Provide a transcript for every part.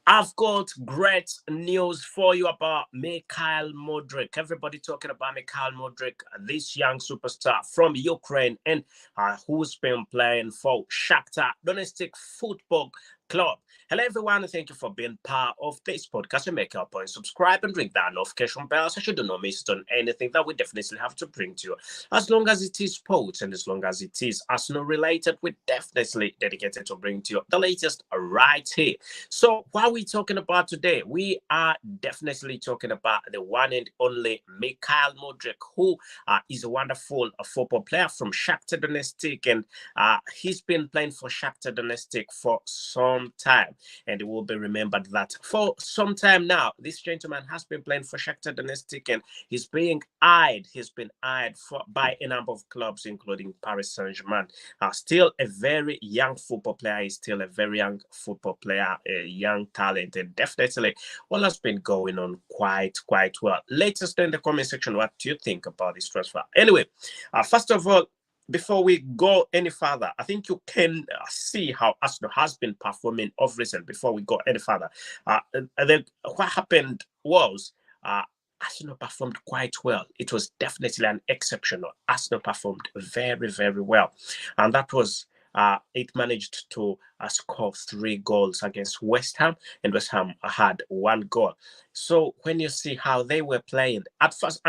I've got great news for you about Mikhail Mudryk. Everybody talking about Mikhail Mudryk, this young superstar from Ukraine, and who's been playing for Shakhtar Donetsk Football Club. Hello, everyone, and thank you for being part of this podcast. And make your point, subscribe, and ring that notification bell so you do not miss on anything that we definitely have to bring to you. As long as it is sports and as long as it is Arsenal related, we're definitely dedicated to bring to you the latest right here. So, what are we talking about today? We are definitely talking about the one and only Mikhail Mudryk, who is a wonderful football player from Shakhtar Donetsk, and he's been playing for Shakhtar Donetsk for some time, and it will be remembered that for some time now, this gentleman has been playing for Shakhtar Donetsk, and he's being eyed. He's been eyed by a number of clubs, including Paris Saint-Germain. Still a very young football player. He's still a very young football player, a young talent, and definitely all has been going on quite well. Let us know in the comment section what do you think about this transfer. Anyway, first of all, before we go any further, I think you can see how Arsenal has been performing of recent. Before we go any further, what happened was Arsenal performed quite well. It was definitely an exceptional. Arsenal performed very well, and that was it managed to score 3 goals against West Ham, and West Ham had 1 goal. So when you see how they were playing at first,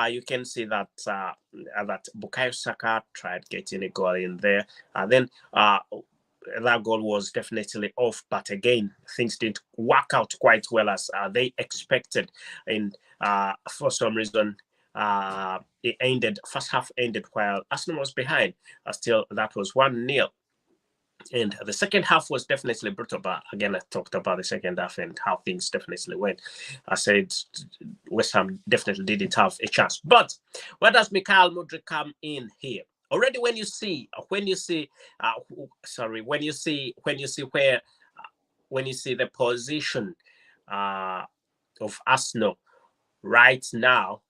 you can see that that Bukayo Saka tried getting a goal in there, and then that goal was definitely off. But again, things didn't work out quite well as they expected, and for some reason, first half ended while Arsenal was behind. Still, that was 1-0. And the second half was definitely brutal. But again, I talked about the second half and how things definitely went. I said West Ham definitely didn't have a chance. But where does Mikhail Mudryk come in here? Already, when you see the position of Arsenal right now,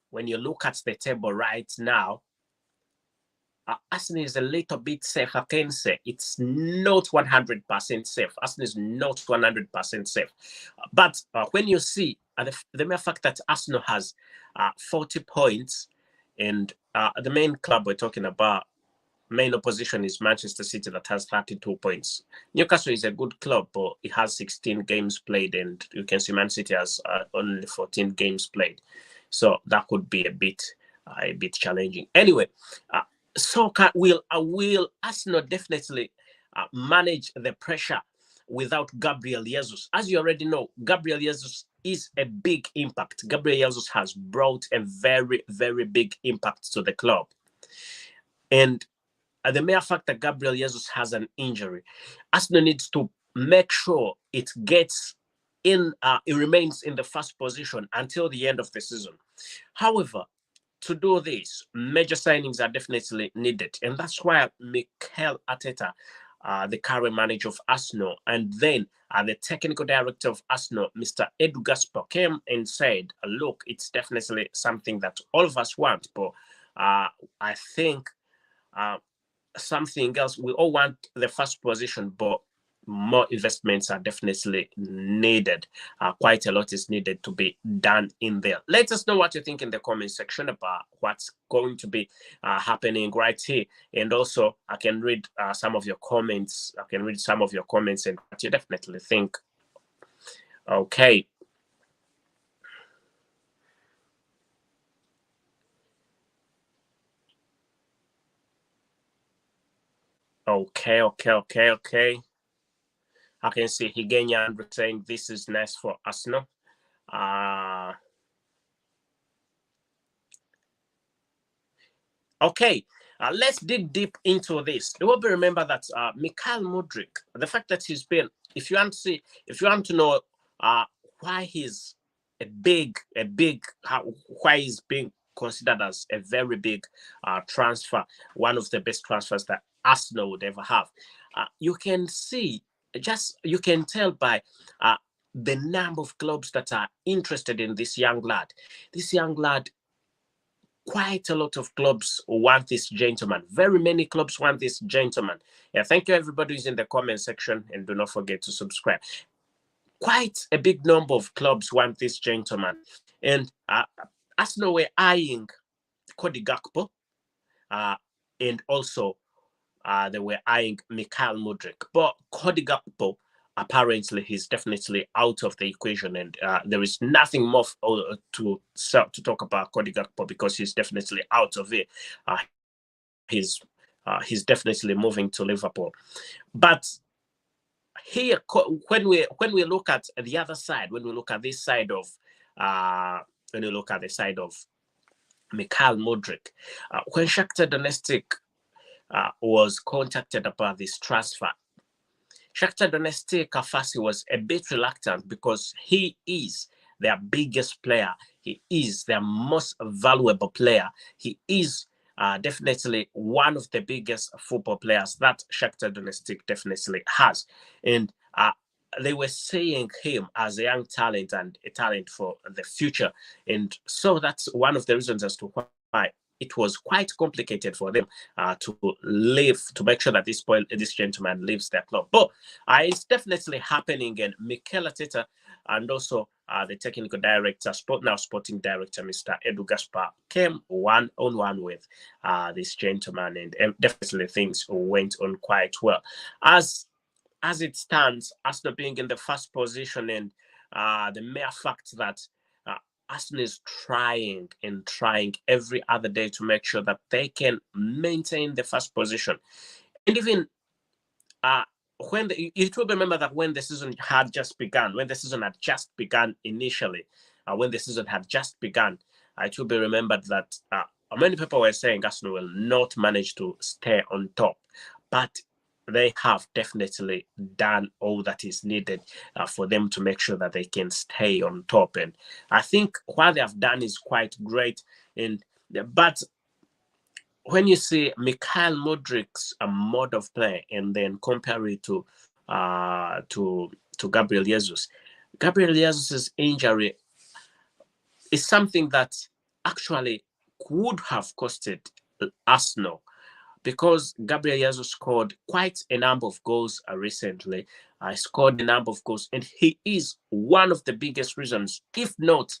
when you look at the table right now, Arsenal is a little bit safe. I can say it's not 100% safe. Arsenal is not 100% safe. But when you see the mere fact that Arsenal has 40 points, and the main club we're talking about, main opposition is Manchester City that has 32 points. Newcastle is a good club, but it has 16 games played, and you can see Man City has only 14 games played. So that could be a bit challenging. Anyway, will Arsenal definitely manage the pressure without Gabriel Jesus? As you already know, Gabriel Jesus is a big impact. Gabriel Jesus has brought a very big impact to the club. And the mere fact that Gabriel Jesus has an injury, Arsenal needs to make sure it remains in the first position until the end of the season. However, to do this, major signings are definitely needed. And that's why Mikel Arteta, the current manager of Arsenal, and then the technical director of Arsenal, Mr. Edu Gaspar, came and said, look, it's definitely something that all of us want, but I think something else. We all want the first position, but more investments are definitely needed. Quite a lot is needed to be done in there. Let us know what you think in the comment section about what's going to be happening right here. And also, I can read some of your comments. And what you definitely think. Okay. Okay. I can see Higenya saying this is nice for Arsenal. Okay, let's dig deep into this. You will remember that Mikhail Mudryk, the fact that he's been, if you want to know why he's why he's being considered as a very big transfer, one of the best transfers that Arsenal would ever have. You can tell by the number of clubs that are interested in this young lad. This young lad quite a lot of clubs want this gentleman. Very many clubs want this gentleman. Yeah, thank you everybody who's in the comment section, and do not forget to subscribe. Quite a big number of clubs want this gentleman, and Arsenal were eyeing Cody Gakpo, and also they were eyeing MYKHAILO Mudryk, but Cody Gakpo, apparently he's definitely out of the equation, and there is nothing more to talk about Cody Gakpo because he's definitely out of it. He's definitely moving to Liverpool. But here, when we look at the other side, when we look at this side of when we look at the side of MYKHAILO Mudryk, when Shakhtar Donetsk was contacted about this transfer, Shakhtar Donetsk Kafasi was a bit reluctant because he is their biggest player. He is their most valuable player. He is definitely one of the biggest football players that Shakhtar Donetsk definitely has. And they were seeing him as a young talent and a talent for the future. And so that's one of the reasons as to why it was quite complicated for them to make sure that this gentleman leaves their club. But it's definitely happening, and Mikel Arteta and also the technical director, sporting director, Mr. Edu Gaspar, came one-on-one with this gentleman, and definitely things went on quite well. As it stands, Arsenal being in the first position, and the mere fact that Arsenal is trying every other day to make sure that they can maintain the first position. And even you will remember that when the season had just begun, initially, when the season had just begun, it will be remembered that many people were saying Arsenal will not manage to stay on top. But they have definitely done all that is needed for them to make sure that they can stay on top. And I think what they have done is quite great. But when you see MYKHAILO Mudryk's mode of play and then compare it to Gabriel Jesus, Gabriel Jesus's injury is something that actually would have costed Arsenal, because Gabriel Jesus scored quite a number of goals recently. Scored a number of goals, and he is one of the biggest reasons, if not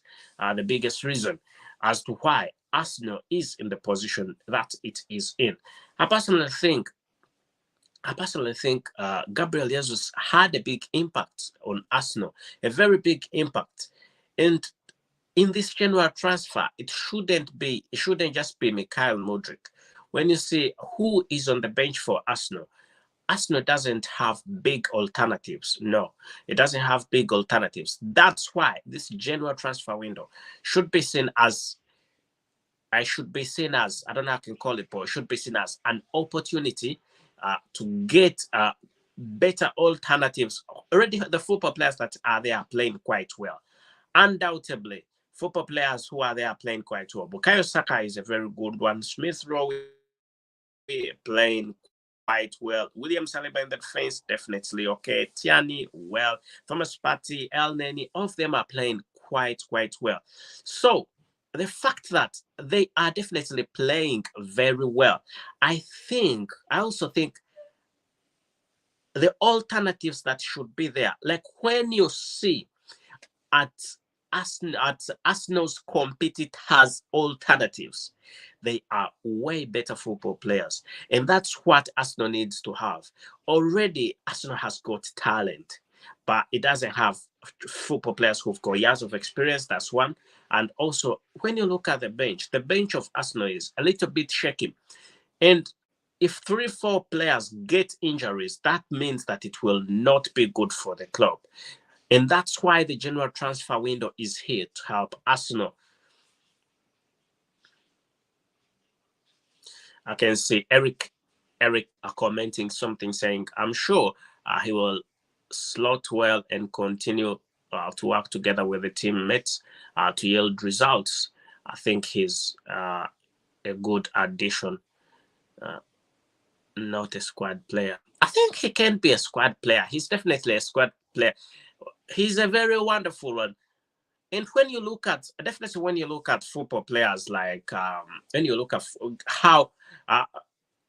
the biggest reason, as to why Arsenal is in the position that it is in. I personally think Gabriel Jesus had a big impact on Arsenal, a very big impact. And in this January transfer, it shouldn't just be MYKHAILO Mudryk. When you see who is on the bench for Arsenal, Arsenal doesn't have big alternatives. No, it doesn't have big alternatives. That's why this January transfer window should be seen as, I don't know how I can call it, but it should be seen as an opportunity to get better alternatives. Already the football players that are there are playing quite well. Undoubtedly, football players who are there playing quite well. Bukayo Saka is a very good one. Smith Rowe playing quite well. William Saliba in the defense, definitely okay. Tierney, well. Thomas Partey, El Neni, all of them are playing quite well. So the fact that they are definitely playing very well, I also think the alternatives that should be there, like when you see at Arsenal's competitors alternatives, they are way better football players, and that's what Arsenal needs to have. Already Arsenal has got talent, but it doesn't have football players who've got years of experience. That's one. And also, when you look at the bench of Arsenal is a little bit shaky, and if 3-4 players get injuries, that means that it will not be good for the club. And that's why the general transfer window is here to help Arsenal. I can see Eric commenting something saying, I'm sure he will slot well and continue to work together with the teammates to yield results. I think he's a good addition, not a squad player. I think he can be a squad player. He's definitely a squad player. He's a very wonderful one. And when you look at, definitely when you look at football players, like when you look at how uh,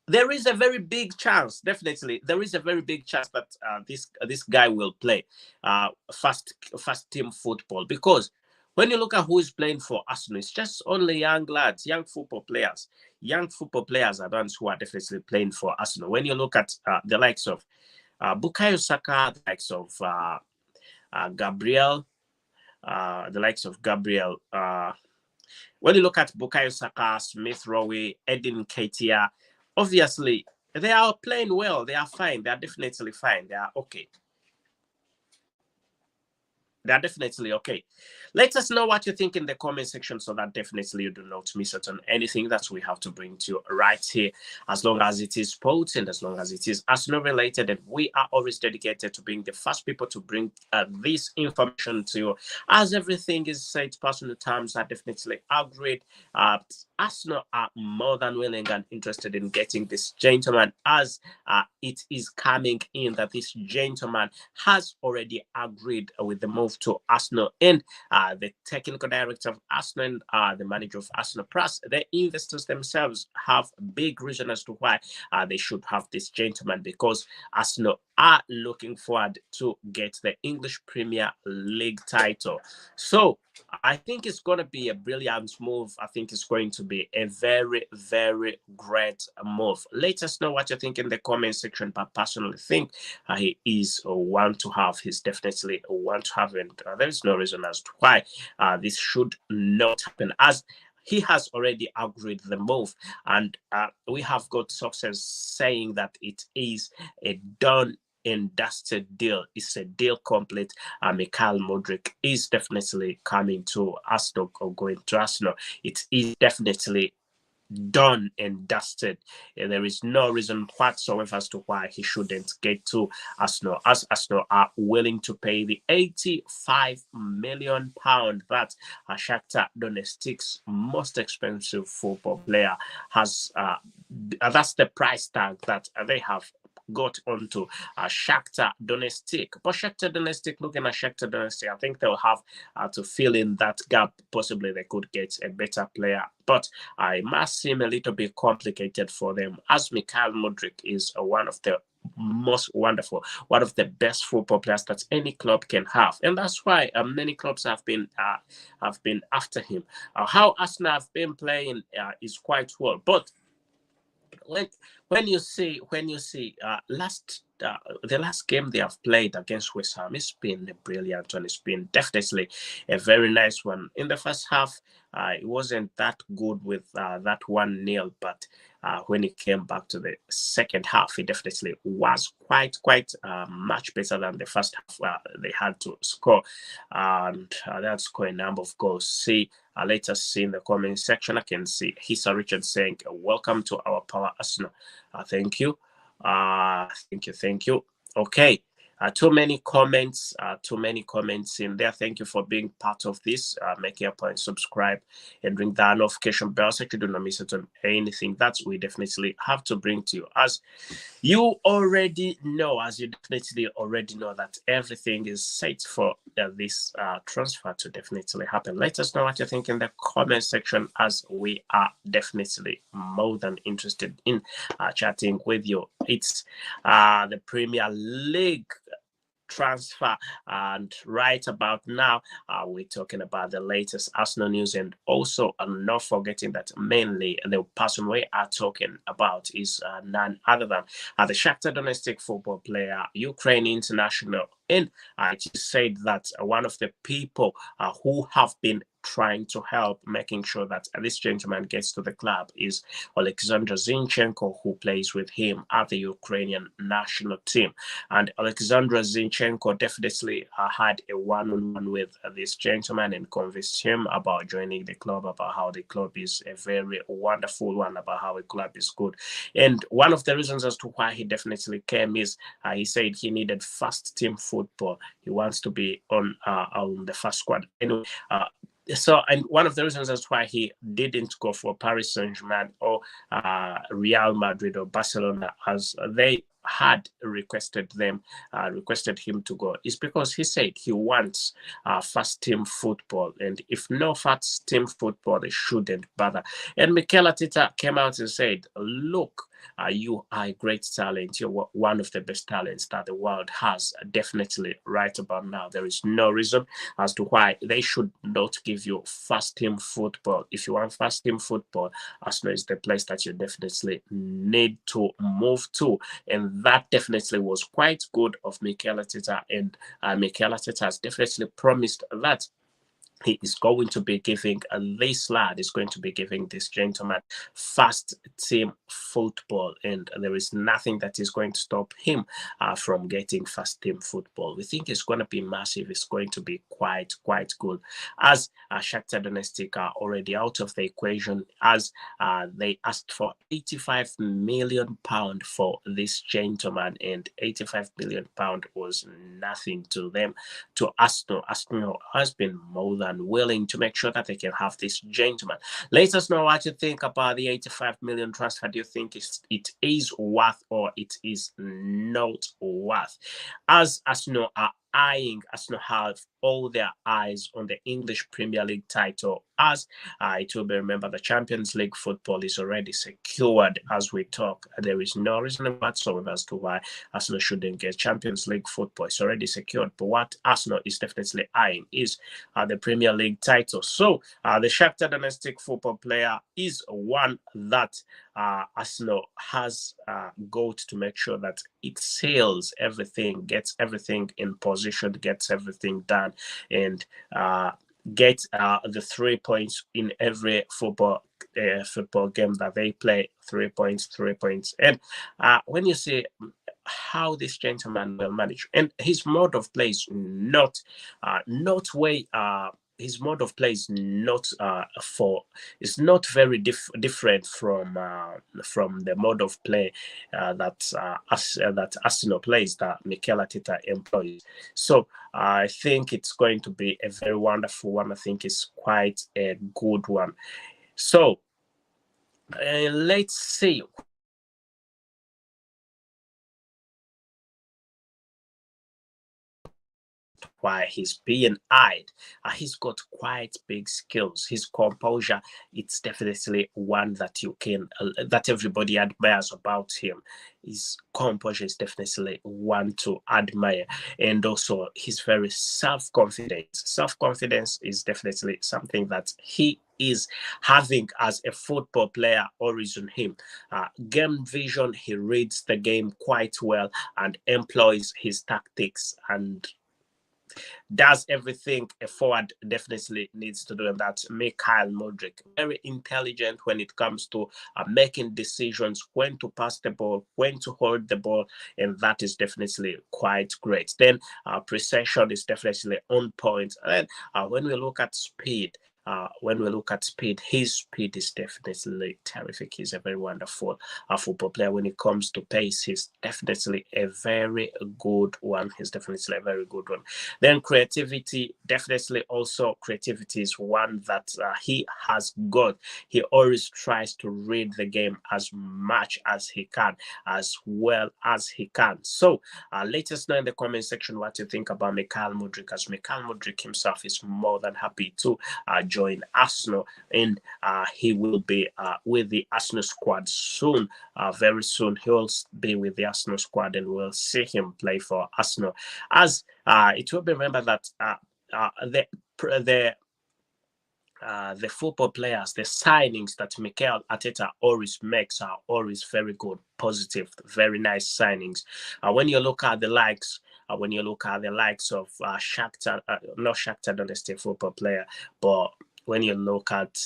there is a very big chance, definitely there is a very big chance that this guy will play first team football, because when you look at who is playing for Arsenal, it's just only young lads, young football players. Young football players are the ones who are definitely playing for Arsenal. When you look at the likes of Bukayo Saka, the likes of Gabriel, the likes of Gabriel. When you look at Bukayo Saka, Smith Rowe, Edin Ketia, obviously they are playing well. They are fine. They are definitely fine. They are okay. They are definitely okay. Let us know what you think in the comment section, so that definitely you do not miss out on anything that we have to bring to you right here. As long as it is sports and as long as it is Arsenal related, and we are always dedicated to being the first people to bring this information to you. As everything is said, personal terms are definitely agreed. Arsenal are more than willing and interested in getting this gentleman, as it is coming in that this gentleman has already agreed with the move to Arsenal, and the technical director of Arsenal and the manager of Arsenal, plus the investors themselves have big reason as to why they should have this gentleman, because Arsenal are looking forward to get the English Premier League title. So I think it's going to be a brilliant move. I think it's going to be a very, very great move. Let us know what you think in the comment section. But personally think he is one to have. He's definitely one to have. And there is no reason as to why this should not happen, as he has already agreed the move. And we have got sources saying that it is a done and dusted deal. It's a deal complete. MYKHAILO Mudryk is definitely coming to Arsenal, or going to Arsenal. It is definitely done and dusted. And there is no reason whatsoever as to why he shouldn't get to Arsenal, as Arsenal are willing to pay the £85 million that Shakhtar Donetsk's most expensive football player has. That's the price tag that they have got onto Shakhtar Donetsk. But Shakhtar Donetsk, looking at Shakhtar Donetsk, I think they'll have to fill in that gap. Possibly they could get a better player, but it must seem a little bit complicated for them, as MYKHAILO Mudryk is one of the most wonderful, one of the best football players that any club can have, and that's why many clubs have been after him. How Arsenal have been playing is quite well, but when you see the last game they have played against West Ham, it's been a brilliant one. It's been definitely a very nice one. In the first half, it wasn't that good with that 1-0, but when it came back to the second half, it definitely was quite much better than the first half. They had to score, and that scored a number of goals. See, let us see in the comment section. I can see Hisa Richard saying, "Welcome to our Power Arsenal." Thank you. Thank you. Okay. Too many comments in there. Thank you for being part of this. Make your point, subscribe, and ring that notification bell so you do not miss out on anything that we definitely have to bring to you. As you definitely already know that everything is set for this transfer to definitely happen. Let us know what you think in the comment section, as we are definitely more than interested in chatting with you. It's the Premier League transfer, and right about now we're talking about the latest Arsenal news, and also not forgetting that mainly the person we are talking about is none other than the Shakhtar Donetsk football player, Ukraine international. And it is said that one of the people who have been trying to help making sure that this gentleman gets to the club is Alexander Zinchenko, who plays with him at the Ukrainian national team. And Alexander Zinchenko definitely had a one-on-one with this gentleman and convinced him about joining the club, about how the club is a very wonderful one, about how the club is good. And one of the reasons as to why he definitely came is he said he needed first team football. He wants to be on the first squad. Anyway, and one of the reasons as why he didn't go for Paris Saint-Germain or Real Madrid or Barcelona, as they had requested him to go is because he said he wants first team football, and if no first team football, they shouldn't bother. And Mikel Arteta came out and said, "Look, you are a great talent. You're one of the best talents that the world has. Definitely, right about now, there is no reason as to why they should not give you first team football. If you want first team football, Arsenal is the place that you definitely need to move to." And that definitely was quite good of Mikel Arteta. And Mikel Arteta has definitely promised that he is going to be giving this lad is going to be giving this gentleman first team football, and there is nothing that is going to stop him from getting first team football. We think it's going to be massive. It's going to be quite good, as Shakhtar Donetsk are already out of the equation, as they asked for £85 million for this gentleman, and £85 million was nothing to them. To Arsenal has been more than willing to make sure that they can have this gentleman. Let us know what you think about the 85 million transfer. Do you think it is worth or it is not worth? As Arsenal are eyeing, Arsenal have all their eyes on the English Premier League title, as it will be remembered the Champions League football is already secured as we talk. There is no reason whatsoever as to why Arsenal shouldn't get Champions League football. It's already secured, but what Arsenal is definitely eyeing is the Premier League title. So the Shakhtar Donetsk football player is one that Arsenal has got to make sure that it sails everything, gets everything in position, gets everything done, and get the 3 points in every football game that they play. 3 points. And when you see how this gentleman will manage, and his mode of play is not his mode of play is not very different from the mode of play that Arsenal plays, that Mikel Arteta employs. So I think it's going to be a very wonderful one. I think it's quite a good one. So let's see why he's being eyed. He's got quite big skills. His composure, it's definitely one that you can that everybody admires about him. His composure is definitely one to admire, and also he's very self-confident. Self-confidence is definitely something that he is having as a football player always on him. Game vision, he reads the game quite well and employs his tactics and does everything a forward definitely needs to do, and that's Mikhail Mudryk. Very intelligent when it comes to making decisions, when to pass the ball, when to hold the ball, and that is definitely quite great. Then precision is definitely on point. And when we look at speed, his speed is definitely terrific. He's a very wonderful football player. When it comes to pace, he's definitely a very good one. Then creativity, definitely also creativity is one that he has got. He always tries to read the game as much as he can, as well as he can. So let us know in the comment section what you think about Mikhail Mudryk, as Mikhail Mudryk himself is more than happy to join Arsenal, and he will be with the Arsenal squad soon. Very soon he will be with the Arsenal squad, and we'll see him play for Arsenal. As it will be remembered that the football players, the signings that Mikel Arteta always makes are always very good, positive, very nice signings. When you look at the likes of Shakhtar, not Shakhtar Donetsk football player, but when you look at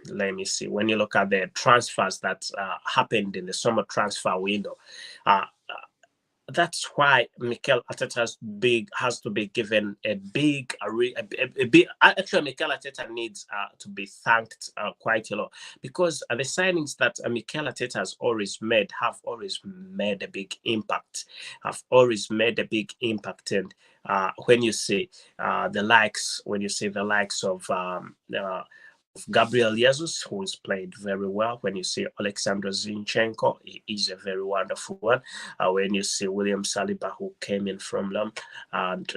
let me see, when you look at the transfers that happened in the summer transfer window, that's why Mikel Arteta has to be given a big. Actually, Mikel Arteta needs to be thanked quite a lot, because the signings that Mikel Arteta has always made have always made a big impact. And when you see the likes of Gabriel Jesus, who has played very well. When you see Alexander Zinchenko, he is a very wonderful one. When you see William Saliba, who came in from them, and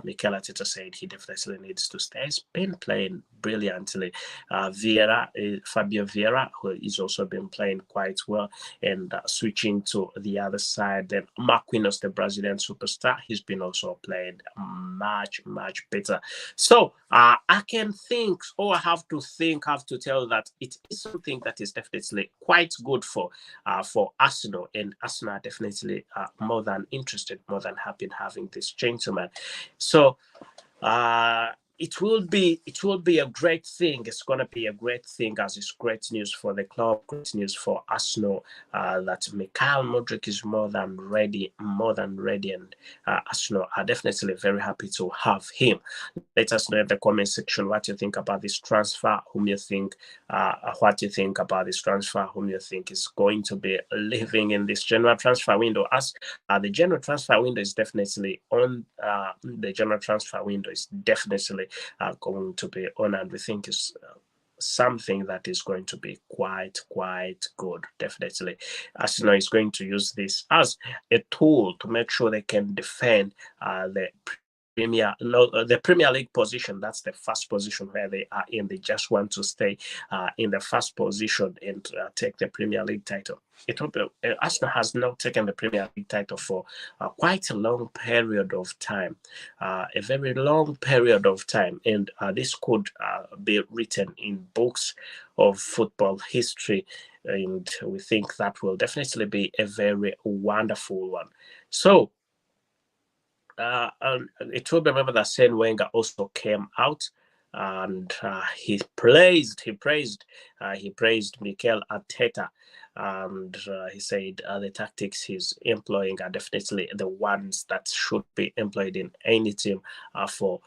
Mikel Arteta said he definitely needs to stay. He's been playing brilliantly. Fabio Vieira, who is also been playing quite well, and switching to the other side, then Marquinhos, the Brazilian superstar, he's been also playing much better. So I can think, or I have to tell that it is something that is definitely quite good for Arsenal, and Arsenal are definitely more than interested, more than happy in having this gentleman. So it will be a great thing. It's going to be a great thing, as it's great news for the club, great news for Arsenal, that Mikhail Mudryk is more than ready, and Arsenal are definitely very happy to have him. Let us know in the comment section what you think about this transfer, whom you think about this transfer, whom you think is going to be living in this general transfer window. As the general transfer window is definitely on, going to be on, and we think is something that is going to be quite good. Definitely Arsenal is going to use this as a tool to make sure they can defend the Premier League position. That's the first position where they are in. They just want to stay in the first position and take the Premier League title. Arsenal has not taken the Premier League title for quite a long period of time, a very long period of time, and this could be written in books of football history, and we think that will definitely be a very wonderful one. So it will be remembered that Arsene Wenger also came out and he praised Mikel Arteta, and he said the tactics he's employing are definitely the ones that should be employed in any team for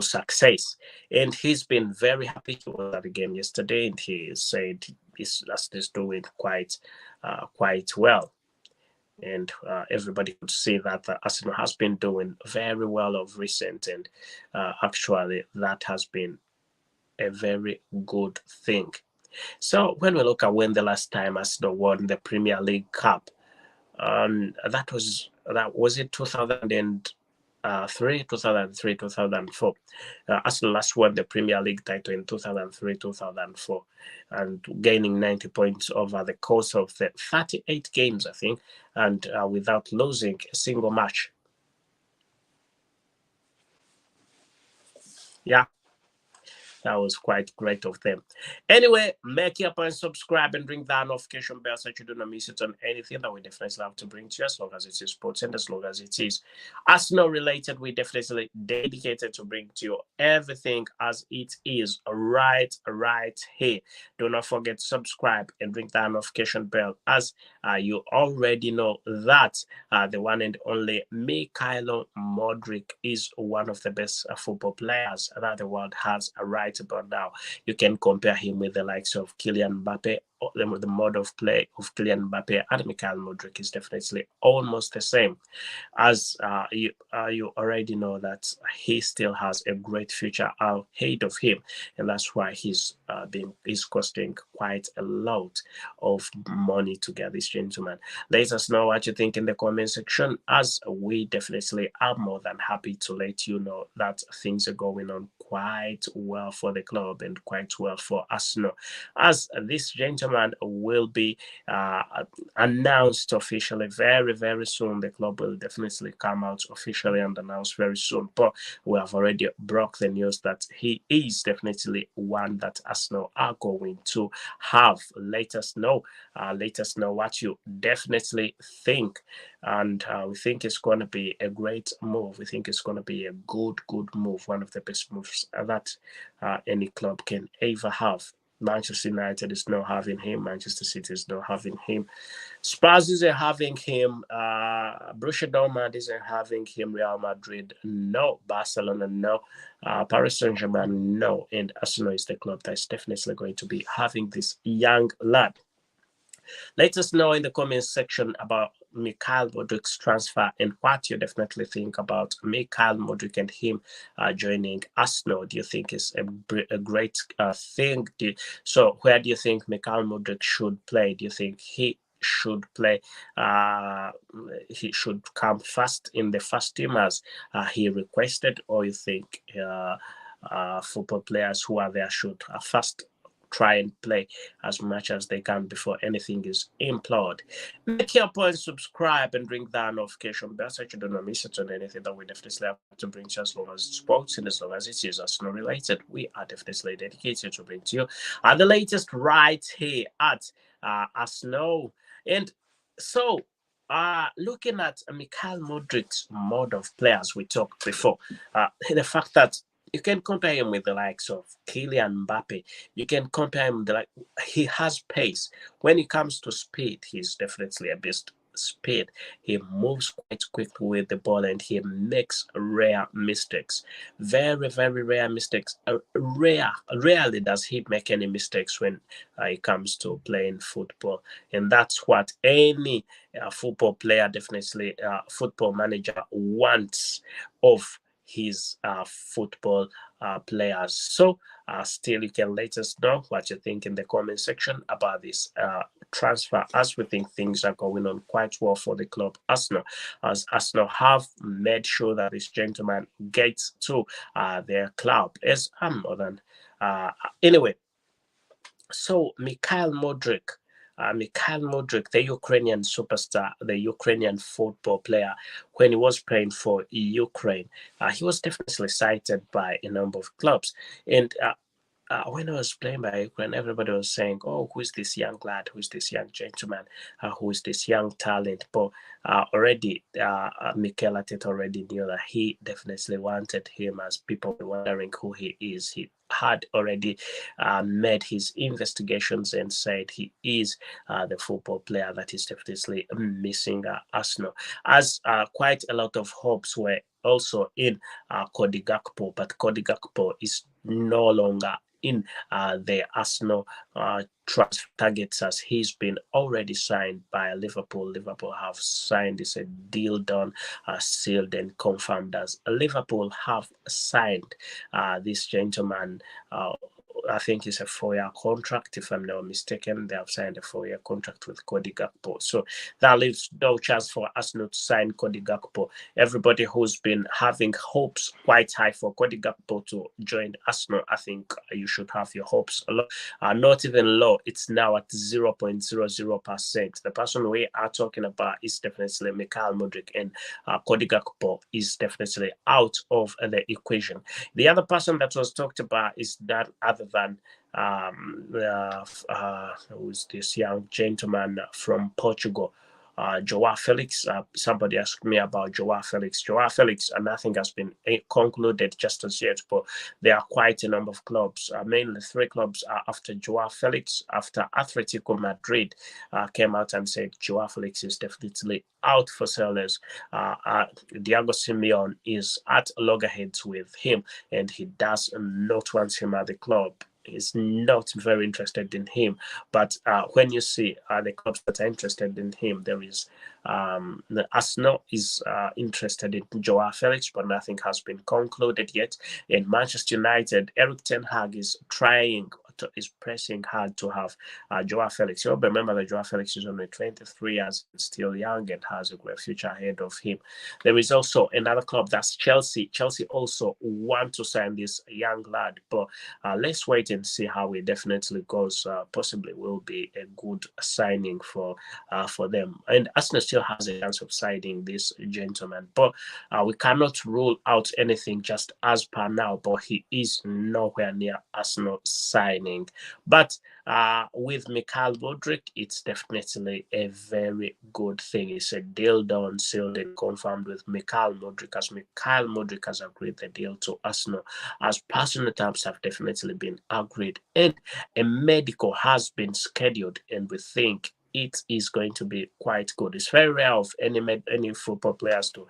success. And he's been very happy with that game yesterday, and he said he's doing quite well. And everybody could see that Arsenal has been doing very well of recent, and actually that has been a very good thing. So when we look at when the last time Arsenal won the Premier League Cup, that was it 2003, 2004. Arsenal last won the Premier League title in 2003, 2004, and gaining 90 points over the course of the 38 games, I think, and without losing a single match. Yeah. That was quite great of them. Anyway, make your point, subscribe, and ring that notification bell so you do not miss it on anything that we definitely have to bring to you, as long as it is sports and as long as it is Arsenal related. We definitely dedicated to bring to you everything as it is right here. Do not forget to subscribe and ring that notification bell, as you already know that the one and only MYKHAILO Mudryk is one of the best football players that the world has right about now. You can compare him with the likes of Kylian Mbappe. The mode of play of Kylian Mbappe and Mikhail Mudryk is definitely almost the same. As you already know that he still has a great future ahead of him, and that's why he's costing quite a lot of money to get this gentleman. Let us know what you think in the comment section, as we definitely are more than happy to let you know that things are going on quite well for the club and quite well for Arsenal, as this gentleman will be announced officially very soon. The club will definitely come out officially and announce very soon, but we have already broke the news that he is definitely one that Arsenal are going to have. Let us know what you definitely think, and we think it's going to be a great move. We think it's going to be a good move, one of the best moves that any club can ever have. Manchester United is not having him. Manchester City is not having him. Spurs isn't having him. Borussia Dortmund isn't having him. Real Madrid, no. Barcelona, no. Paris Saint-Germain, no. And Arsenal is the club that is definitely going to be having this young lad. Let us know in the comment section about Mikhail Mudryk's transfer and what you definitely think about Mikhail Mudryk and him joining Arsenal. Do you think is a great thing? So where do you think Mikhail Mudryk should play? Do you think should play he should come first in the first team as he requested, or you think football players who are there should first try and play as much as they can before anything is implored? Make your point, subscribe, and ring that notification bell so you don't miss it on anything that we definitely have to bring to you, as long as it's sports and as long as it is Arsenal related. We are definitely dedicated to bring to you the latest right here at Arsenal. And so, looking at Mikhail Mudryk's mode of players we talked before, the fact that you can compare him with the likes of Kylian Mbappe. You can compare him he has pace. When it comes to speed, he's definitely a beast. Speed. He moves quite quickly with the ball and he makes rare mistakes. Very, very rare mistakes. Rarely does he make any mistakes when it comes to playing football. And that's what any football player, definitely football manager, wants of his football players. So still, you can let us know what you think in the comment section about this transfer, as we think things are going on quite well for the club Arsenal, as Arsenal have made sure that this gentleman gets to their club as more than anyway. So Mikhail Mudryk, the Ukrainian superstar, the Ukrainian football player, when he was playing for Ukraine, he was definitely cited by a number of clubs. And when I was playing by Ukraine, everybody was saying, "Oh, who's this young lad? Who's this young gentleman? Who's this young talent?" But already, Mikel Arteta already knew that he definitely wanted him, as people were wondering who he is. He had already made his investigations and said he is the football player that is definitely missing Arsenal. As quite a lot of hopes were also in Cody Gakpo, but Cody Gakpo is no longer in the Arsenal transfer targets, as he's been already signed by Liverpool. Liverpool have signed. It's a deal done, sealed and confirmed, as Liverpool have signed this gentleman. I think it's a 4-year contract, if I'm not mistaken. They have signed a 4-year contract with Cody Gakpo. So that leaves no chance for Arsenal to sign Cody Gakpo. Everybody who's been having hopes quite high for Cody Gakpo to join Arsenal, I think you should have your hopes a lot. Not even low. It's now at 0.00%. The person we are talking about is definitely Mikhail Mudryk, and Cody Gakpo is definitely out of the equation. The other person that was talked about is that other than who's this young gentleman from Portugal, Joao Felix. Somebody asked me about Joao Felix. Joao Felix, nothing has been concluded just as yet, but there are quite a number of clubs. Mainly 3 clubs after Joao Felix, after Atletico Madrid came out and said Joao Felix is definitely out for sellers. Diego Simeone is at loggerheads with him, and he does not want him at the club. Is not very interested in him. But when you see the clubs that are interested in him, there is Arsenal is interested in Joao Felix, but nothing has been concluded yet. In Manchester United, Eric Ten Hag is pressing hard to have Joao Felix. You'll remember that Joao Felix is only 23 years, still young, and has a great future ahead of him. There is also another club, that's Chelsea. Chelsea also want to sign this young lad, but let's wait and see how it definitely goes. Possibly will be a good signing for them. And Arsenal still has a chance of signing this gentleman, but we cannot rule out anything just as per now. But he is nowhere near Arsenal signing. But with Mikhail Mudryk, it's definitely a very good thing. It's a deal done, sealed, and confirmed with Mikhail Mudryk, as Mikhail Mudryk has agreed the deal to Arsenal, as personal terms have definitely been agreed, and a medical has been scheduled, and we think it is going to be quite good. It's very rare of any football players to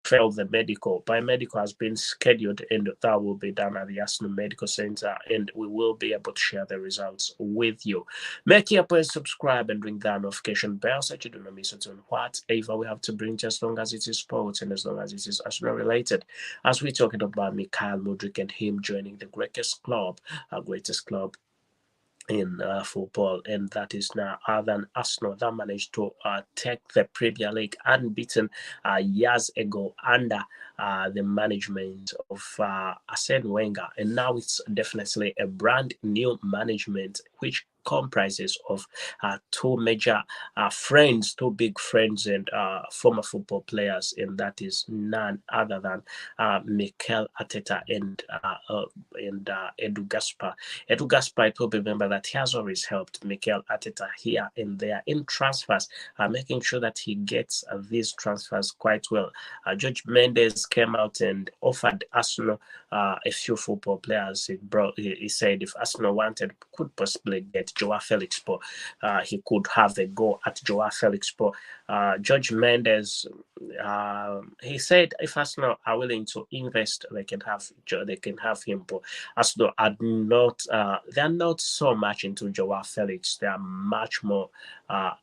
failed the medical. Biomedical has been scheduled, and that will be done at the Arsenal Medical Center, and we will be able to share the results with you. Make your point, subscribe, and ring that notification bell so you do not miss out on whatever we have to bring, as long as it is sports and as long as it is Arsenal related. As we're talking about MYKHAILO Mudryk and him joining the greatest club in football, and that is now other than Arsenal that managed to take the Premier League unbeaten years ago under the management of Arsene Wenger, and now it's definitely a brand new management which comprises of two major friends, two big friends, and former football players, and that is none other than Mikel Arteta and Edu Gaspar. Edu Gaspar, it will be remembered that he has always helped Mikel Arteta here and there in transfers, making sure that he gets these transfers quite well. George Mendes came out and offered Arsenal a few football players. He said if Arsenal wanted, could possibly get Joao Felix, but he could have a go at Joao Felix. But George Mendes, he said if Arsenal are willing to invest, they can have him. But Arsenal are not. They are not so much into Joao Felix. They are much more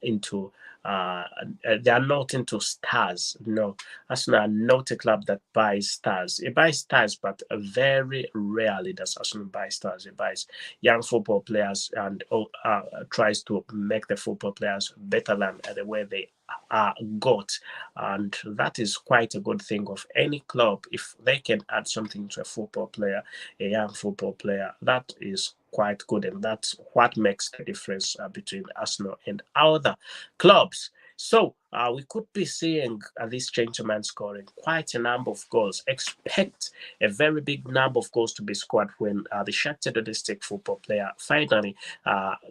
into. They are not into stars. No, Arsenal are not a club that buys stars. It buys stars, but very rarely does Arsenal buy stars. It buys young football players and tries to make the football players better than the way they got, and that is quite a good thing of any club. If they can add something to a football player, a young football player, that is quite good, and that's what makes the difference between Arsenal and other clubs. So we could be seeing this gentleman scoring quite a number of goals. Expect a very big number of goals to be scored when the Shakhtar Donetsk football player finally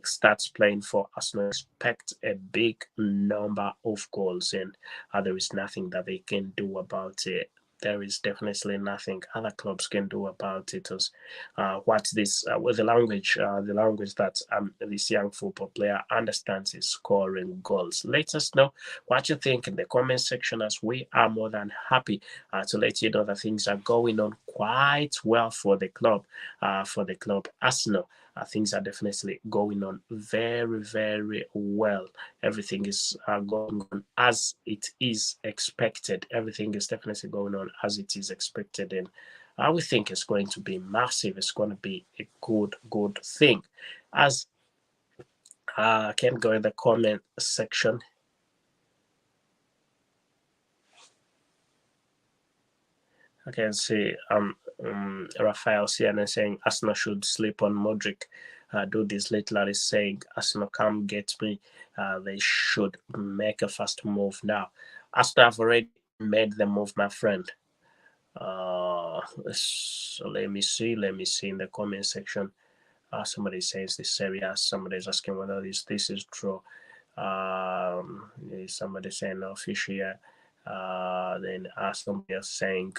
starts playing for Arsenal. Expect a big number of goals, and there is nothing that they can do about it. There is definitely nothing other clubs can do about it. What this with the language that this young football player understands is scoring goals. Let us know what you think in the comment section, as we are more than happy to let you know that things are going on quite well for the club Arsenal. Things are definitely going on very, very well. Everything is going on as it is expected. Everything is definitely going on as it is expected, and we think it's going to be massive. It's going to be a good thing. As I can go in the comment section. I can see Raphael Siena saying Arsenal should sleep on Mudryk. Do this lately is saying Arsenal come get me. They should make a fast move now. Arsenal have already made the move, my friend. So let me see in the comment section. Somebody says this area. Somebody is asking whether this is true. Somebody saying no fish here. Then somebody else saying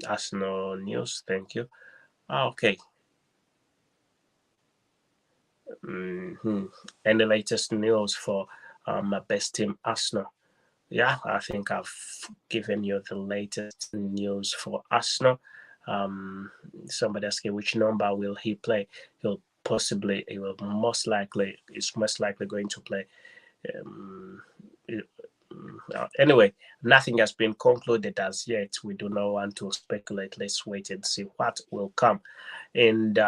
Arsenal news. Thank you. Okay. And the latest news for my best team, Arsenal. Yeah, I think I've given you the latest news for Arsenal. Somebody asking which number will he play? Most likely going to play. Anyway, nothing has been concluded as yet. We do not want to speculate. Let's wait and see what will come. And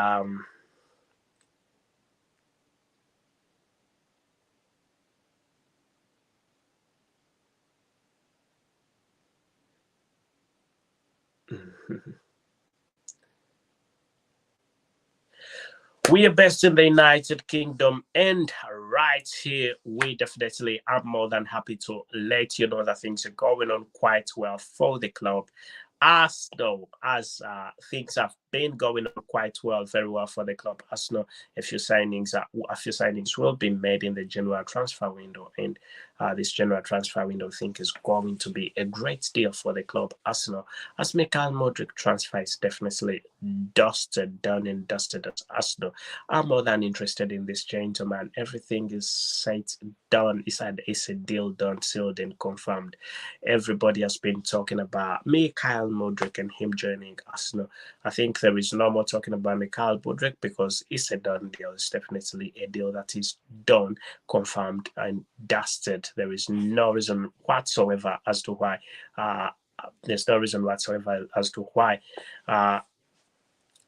we are best in the United Kingdom, and right here, we definitely are more than happy to let you know that things are going on quite well for the club. As though, as things have been going on quite well, very well for the club. Arsenal, a few signings will be made in the January transfer window, and this January transfer window, I think, is going to be a great deal for the club Arsenal, as Mikhail Mudryk transfer is definitely done and dusted at Arsenal. I'm more than interested in this gentleman. Everything is set, done. It's a deal done, sealed, and confirmed. Everybody has been talking about Mikhail Mudryk and him joining Arsenal. I think there is no more talking about Mikhail Mudryk because it's a done deal. It's definitely a deal that is done, confirmed, and dusted. There is no reason whatsoever as to why. There's no reason whatsoever as to why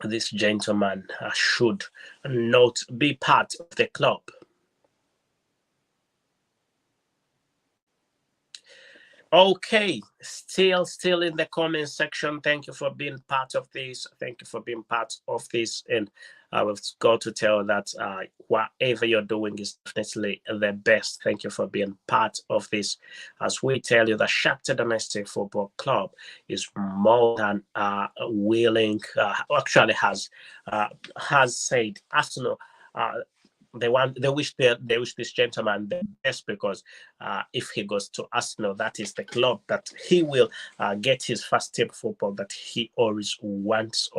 this gentleman should not be part of the club. Okay, still in the comment section. Thank you for being part of this. Thank you for being part of this. And I will go to tell that whatever you're doing is definitely the best. Thank you for being part of this. As we tell you, the Shakhtar Donetsk Football Club is more than willing. Actually, has said Arsenal. They wish this gentleman the best, because if he goes to Arsenal, that is the club that he will get his first team football that he always wants,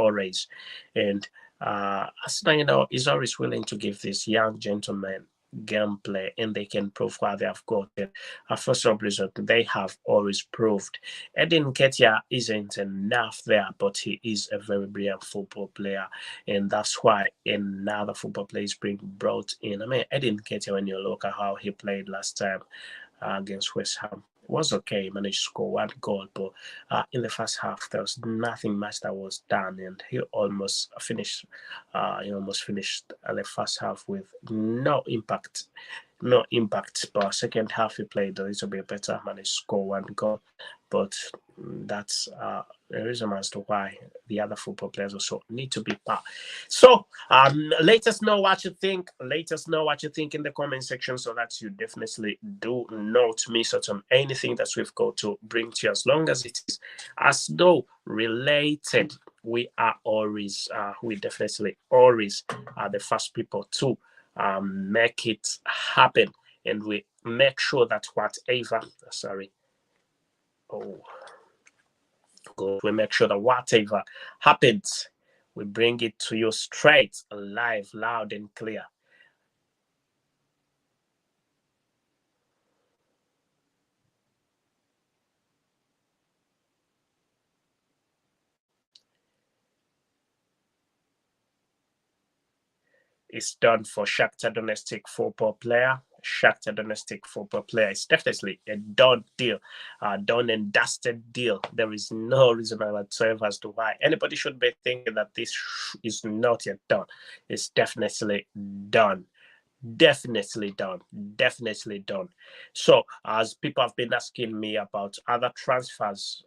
and Arsenal, is always willing to give this young gentleman gameplay, and they can prove what they have gotten. First of all, they have always proved Edin Nketiah isn't enough there, but he is a very brilliant football player, and that's why another football player is being brought in. I mean, Edin Nketiah, when you look at how he played last time against West Ham, was okay. He managed to score one goal, but in the first half there was nothing much that was done, and he almost finished. The first half with no impact. But second half he played a little bit better, managed to score one goal. But that's the reason as to why the other football players also need to be part. So let us know what you think. Let us know what you think in the comment section, so that you definitely do not miss out on anything that we've got to bring to you, as long as it is as though related. We definitely always are the first people to make it happen, and we make sure that we make sure that whatever happens, we bring it to you straight, live, loud, and clear. It's done for Shakhtar Donetsk football player. Shakhtar Donetsk football player is definitely a done deal, done and dusted deal. There is no reason whatsoever as to why anybody should be thinking that this is not yet done. It's definitely done. Definitely done. So, as people have been asking me about other transfers,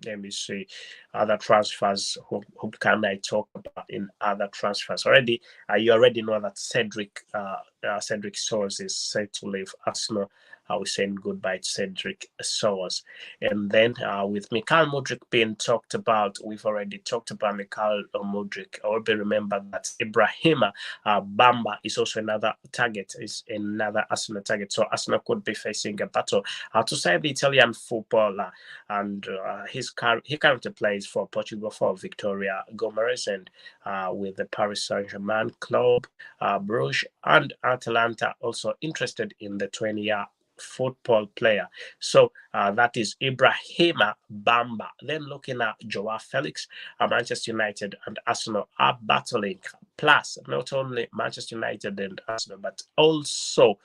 let me see other transfers. Who can I talk about in other transfers? You already know that Cedric Soares is set to leave Arsenal. We're saying goodbye to Cedric Soares. And then with Mikhail Mudryk being talked about, we've already talked about Mikhail Mudryk. I will remember that Ibrahima Bamba is also another target, is another Arsenal target. So Arsenal could be facing a battle to save the Italian footballer, and he currently plays for Portugal, for Victoria Gomes, and with the Paris Saint-Germain club, Bruges, and Atalanta also interested in the 20-year football player. So that is Ibrahima Bamba. Then looking at Joao Felix, Manchester United and Arsenal are battling. Plus, not only Manchester United and Arsenal, but also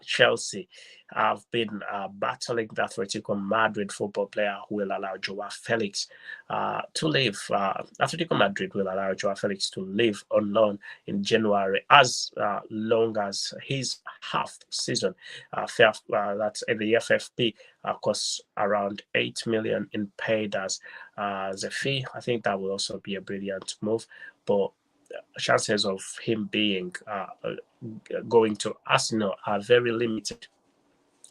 Chelsea have been battling the Atletico Madrid football player who will allow Joao Felix to leave. Atletico Madrid will allow Joao Felix to leave on loan in January, as long as his half season that's in the FFP costs around 8 million in paid as a fee. I think that will also be a brilliant move, but chances of him being going to Arsenal are very limited.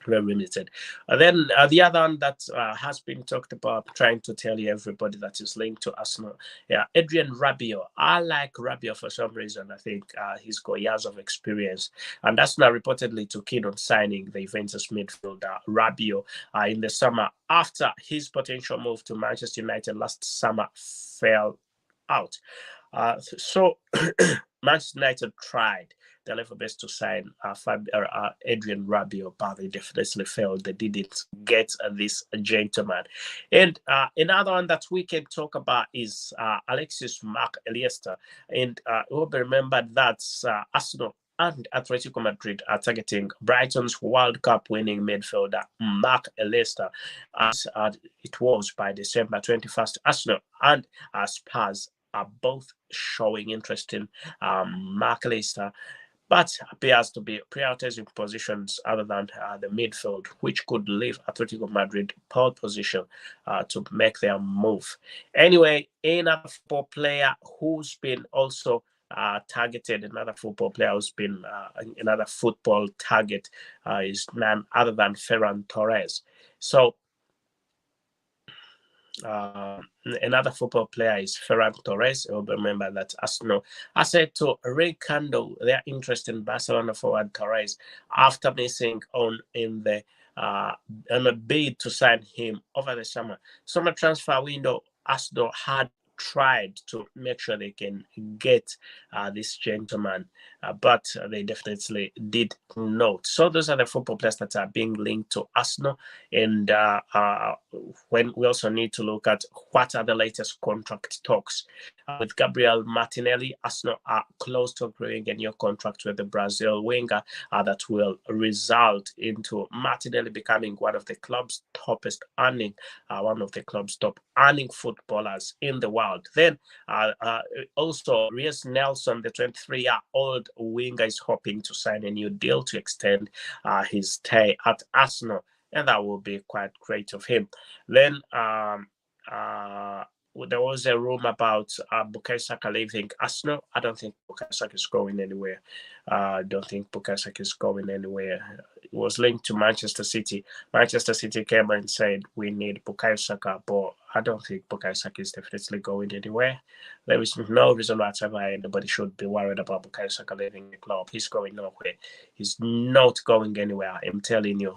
very limited. And then the other one that has been talked about, trying to tell you everybody that is linked to Arsenal, yeah, Adrian Rabiot. I like Rabiot for some reason. I think he's got years of experience, and Arsenal reportedly too keen on signing the Juventus midfielder Rabiot in the summer after his potential move to Manchester United last summer fell out. So Manchester United tried their level best to sign Adrian Rabiot, but they definitely failed. They didn't get this gentleman. And another one that we can talk about is Alexis McAllister. And we'll remember that Arsenal and Atletico Madrid are targeting Brighton's World Cup winning midfielder McAllister, as it was by December 21st. Arsenal and Spurs are both showing interest in McAllister, but appears to be prioritizing positions other than the midfield, which could leave Atletico Madrid pole position to make their move. Anyway, another football player who's been also targeted, another football target is none other than Ferran Torres. So another football player is Ferran Torres. You'll remember that Arsenal I said to rekindle their interest in Barcelona forward Torres after missing on in the on a bid to sign him over the summer transfer window. Arsenal had tried to make sure they can get this gentleman, but they definitely did not. So those are the football players that are being linked to Arsenal. And when we also need to look at what are the latest contract talks with Gabriel Martinelli. Arsenal are close to agreeing a new contract with the Brazil winger that will result into Martinelli becoming one of the club's top earning footballers in the world. Then also Reece Nelson, the 23-year-old winger, is hoping to sign a new deal to extend his stay at Arsenal, and that will be quite great of him. Then there was a rumor about Bukayo Saka leaving Arsenal. I don't think Bukayo Saka is going anywhere. It was linked to Manchester City. Manchester City came and said, we need Bukayo Saka, but I don't think Bukayo Saka is definitely going anywhere. There is no reason whatsoever anybody should be worried about Bukayo Saka leaving the club. He's going nowhere. He's not going anywhere. I'm telling you,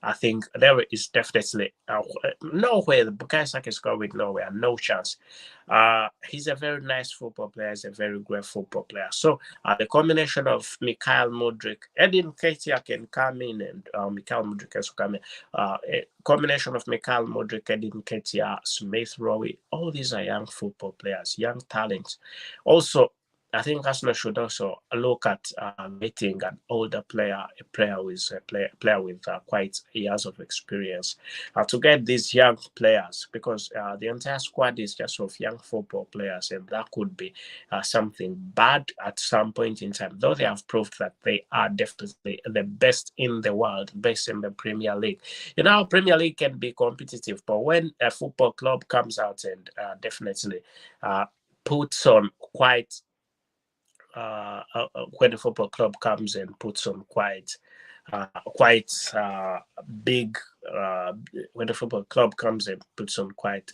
I think there is definitely nowhere. Bukayo Saka is going nowhere. No chance. He's a very nice football player. He's a very great football player. So the combination of Mikhail Mudryk, Edin Nketiah can come in, and Mikhail Mudryk can come in. A combination of Mikhail Mudryk, Edin Nketiah, Smith Rowe, all these are young football players, young talents. Also, I think Arsenal should also look at getting an older player, a player with quite years of experience, to get these young players, because the entire squad is just of young football players, and that could be something bad at some point in time. Though they have proved that they are definitely the best in the world, best in the Premier League. Premier League can be competitive, but when a football club comes out and definitely puts on quite when the football club comes and puts on quite big, when the football club comes and puts on quite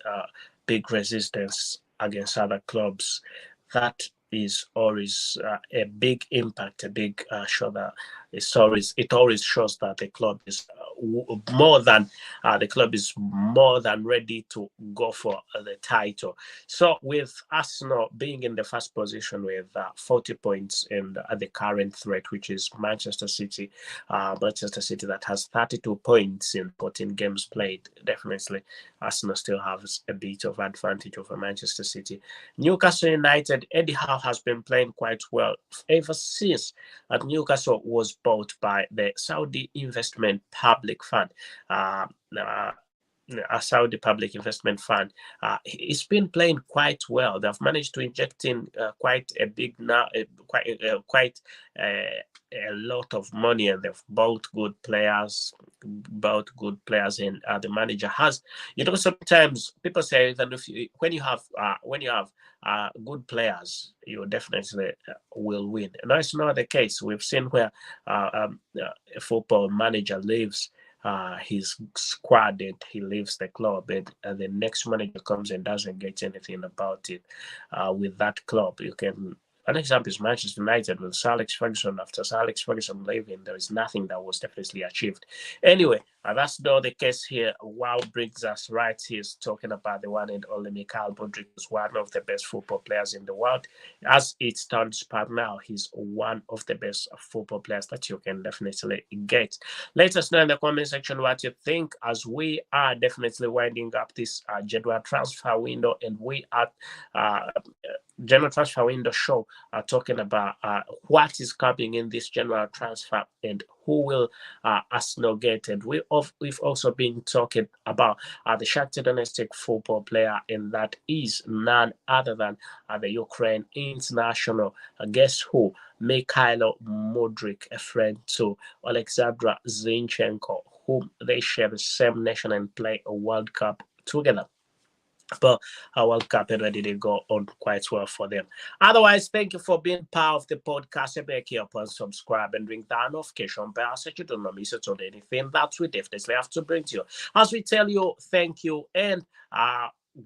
big resistance against other clubs, that is always a big impact, a big show that it always shows that the club is more than ready to go for the title. So with Arsenal being in the first position with 40 points and the current threat, which is Manchester City that has 32 points in 14 games played, definitely Arsenal still has a bit of advantage over Manchester City. Newcastle United, Eddie Howe has been playing quite well ever since Newcastle was bought by the Saudi Investment Public Fund. a Saudi Public Investment Fund. It's been playing quite well. They've managed to inject in quite a big now, quite a lot of money, and they've bought good players, and the manager has. Sometimes people say that when you have good players, you definitely will win. No, it's not the case. We've seen where a football manager leaves his squad and he leaves the club, and the next manager comes and doesn't get anything about it with that club. An example is Manchester United with Sir Alex Ferguson. After Sir Alex Ferguson leaving, there is nothing that was definitely achieved. Anyway, that's not the case here. Wow brings us right here talking about the one and only Mikhail Mudryk, who's one of the best football players in the world. As it stands right now, he's one of the best football players that you can definitely get. Let us know in the comment section what you think, as we are definitely winding up this January transfer window, and we are general transfer window show talking about what is coming in this general transfer and who will Arsenal get. And we've also been talking about the Shakhtar Donetsk football player, and that is none other than the Ukraine international. Guess who? MYKHAILO Mudryk, a friend to Alexandra Zinchenko, whom they share the same nation and play a World Cup together. But our World Cup already did go on quite well for them. Otherwise, thank you for being part of the podcast. Make sure you subscribe and ring that notification bell so you don't miss it on anything that we definitely have to bring to you. As we tell you, thank you and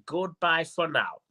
goodbye for now.